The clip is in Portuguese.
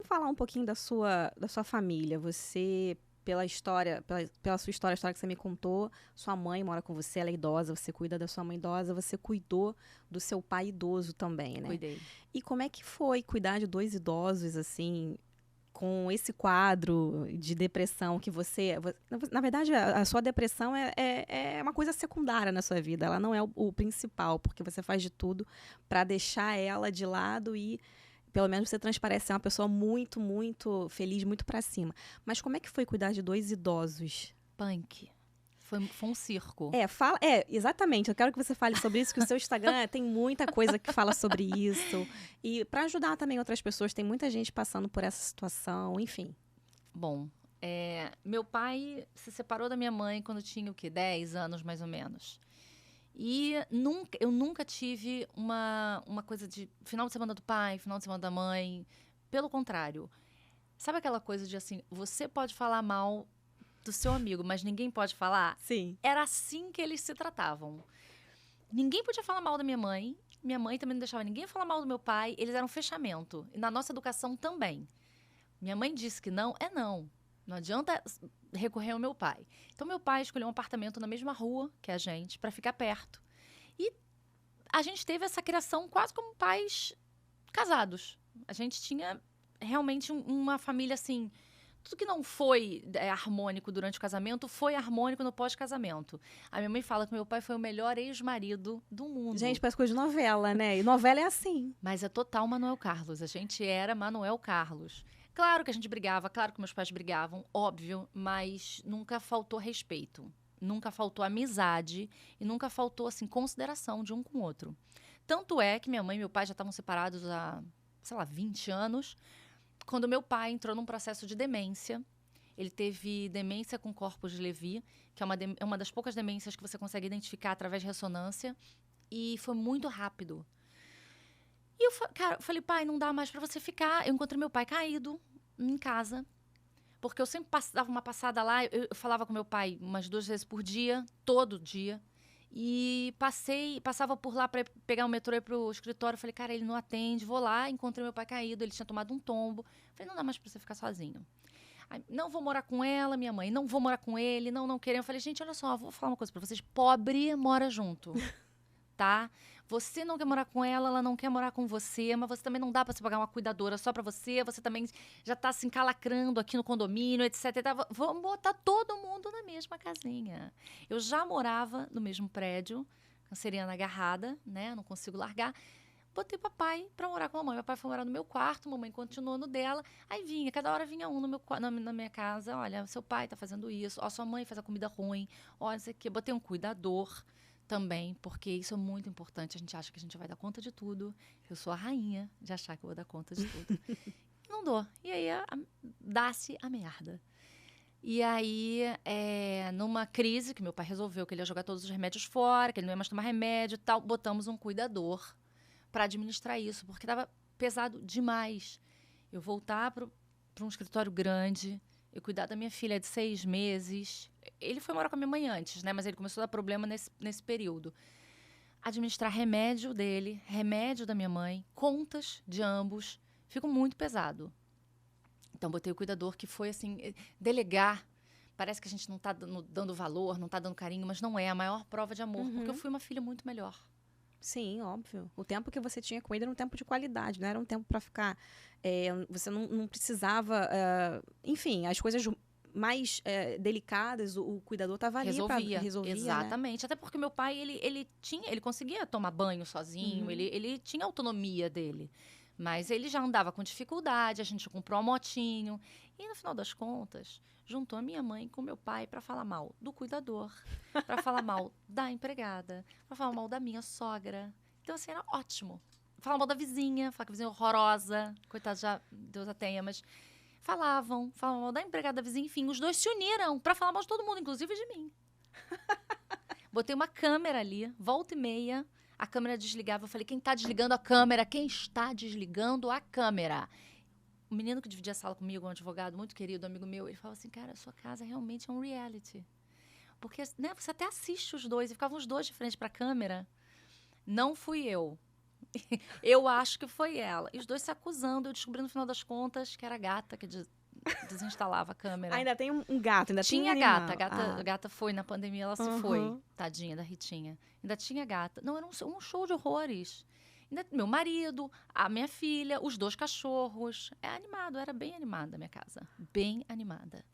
falar um pouquinho da sua família. Você, pela história, pela sua história, a história que você me contou, sua mãe mora com você, ela é idosa, você cuida da sua mãe idosa, você cuidou do seu pai idoso também, né? Cuidei. E como é que foi cuidar de dois idosos, assim, com esse quadro de depressão que você... Na verdade, a sua depressão é uma coisa secundária na sua vida, ela não é o principal, porque você faz de tudo para deixar ela de lado e, pelo menos, você transparece ser uma pessoa muito, muito feliz, muito para cima. Mas como é que foi cuidar de dois idosos? Punk. Foi um circo. Exatamente. Eu quero que você fale sobre isso, que o seu Instagram tem muita coisa que fala sobre isso. E para ajudar também outras pessoas, tem muita gente passando por essa situação, enfim. Bom, meu pai se separou da minha mãe quando tinha, o quê? 10 anos, mais ou menos. E eu nunca tive uma coisa de final de semana do pai, final de semana da mãe. Pelo contrário. Sabe aquela coisa de assim, você pode falar mal do seu amigo, mas ninguém pode falar? Sim. Era assim que eles se tratavam. Ninguém podia falar mal da minha mãe. Minha mãe também não deixava ninguém falar mal do meu pai. Eles eram um fechamento. E na nossa educação também. Minha mãe disse que não, é não. Não adianta recorrer ao meu pai. Então, meu pai escolheu um apartamento na mesma rua que a gente, para ficar perto. E a gente teve essa criação quase como pais casados. A gente tinha realmente uma família, assim... Tudo que não foi harmônico durante o casamento foi harmônico no pós-casamento. A minha mãe fala que meu pai foi o melhor ex-marido do mundo. Gente, parece coisa de novela, né? E novela é assim. Mas é total Manuel Carlos. A gente era Manuel Carlos. Claro que a gente brigava, claro que meus pais brigavam, óbvio, mas nunca faltou respeito. Nunca faltou amizade e nunca faltou, assim, consideração de um com o outro. Tanto é que minha mãe e meu pai já estavam separados há, sei lá, 20 anos. Quando meu pai entrou num processo de demência, ele teve demência com corpus de Levy, que é uma das poucas demências que você consegue identificar através de ressonância, e foi muito rápido. E eu falei, pai, não dá mais pra você ficar. Eu encontrei meu pai caído em casa, porque eu sempre dava uma passada lá, eu falava com meu pai umas 2 vezes por dia, todo dia, e passava por lá para pegar o metrô e ir pro escritório. Falei, cara, ele não atende, vou lá, encontrei meu pai caído, ele tinha tomado um tombo. Falei, não dá mais pra você ficar sozinho. Aí, não vou morar com ela, minha mãe, não vou morar com ele, não querem. Eu falei, gente, olha só, vou falar uma coisa pra vocês, pobre mora junto, tá? Você não quer morar com ela não quer morar com você, mas você também não dá pra você pagar uma cuidadora só pra você também já tá se encalacrando aqui no condomínio, etc. Vamos botar todo mundo na mesma casinha. Eu já morava no mesmo prédio, canceriana agarrada, né? Não consigo largar. Botei papai pra morar com a mamãe. Papai foi morar no meu quarto, mamãe continuou no dela. Aí cada hora vinha um na minha casa. Olha, seu pai tá fazendo isso. Ó, sua mãe faz a comida ruim. Olha, isso aqui. Botei um cuidador também, porque isso é muito importante. A gente acha que a gente vai dar conta de tudo. Eu sou a rainha de achar que eu vou dar conta de tudo. Não dou. E aí, dá-se a merda. E aí, numa crise, que meu pai resolveu que ele ia jogar todos os remédios fora, que ele não ia mais tomar remédio e tal, botamos um cuidador para administrar isso, porque estava pesado demais. Eu voltar para um escritório grande, eu cuidar da minha filha de 6 meses. Ele foi morar com a minha mãe antes, né? Mas ele começou a dar problema nesse período. Administrar remédio dele, remédio da minha mãe, contas de ambos, ficou muito pesado. Então, botei o cuidador, que foi, assim, delegar. Parece que a gente não está dando valor, não está dando carinho, mas não é a maior prova de amor, porque eu fui uma filha muito melhor. Sim, óbvio. O tempo que você tinha com ele era um tempo de qualidade, não era um tempo para ficar... você não precisava... enfim, as coisas mais delicadas, o cuidador estava ali para resolver. Exatamente. Né? Até porque meu pai, ele conseguia tomar banho sozinho, ele tinha autonomia dele. Mas ele já andava com dificuldade, a gente comprou uma motinho. E, no final das contas, juntou a minha mãe com meu pai para falar mal do cuidador, para falar mal da empregada, para falar mal da minha sogra. Então, assim, era ótimo. Falar mal da vizinha, falar que a vizinha é horrorosa. Coitada, já Deus a tenha, mas... falavam mal da empregada da vizinha. Enfim, os dois se uniram para falar mal de todo mundo, inclusive de mim. Botei uma câmera ali, volta e meia... A câmera desligava. Eu falei, quem está desligando a câmera? Quem está desligando a câmera? O menino que dividia a sala comigo, um advogado muito querido, amigo meu, ele falava assim, cara, a sua casa realmente é um reality. Porque, né, você até assiste os dois. E ficavam os dois de frente para a câmera. Não fui eu. Eu acho que foi ela. E os dois se acusando. Eu descobri no final das contas que era a gata que desinstalava a câmera. Ainda tem um gato, ainda Tinha tem gata. animal. A gata foi na pandemia, ela se foi. Tadinha da Ritinha. Ainda tinha gata. Não, era um show de horrores. Ainda, meu marido, a minha filha, os 2 cachorros. É animado, era bem animada a minha casa. Bem animada.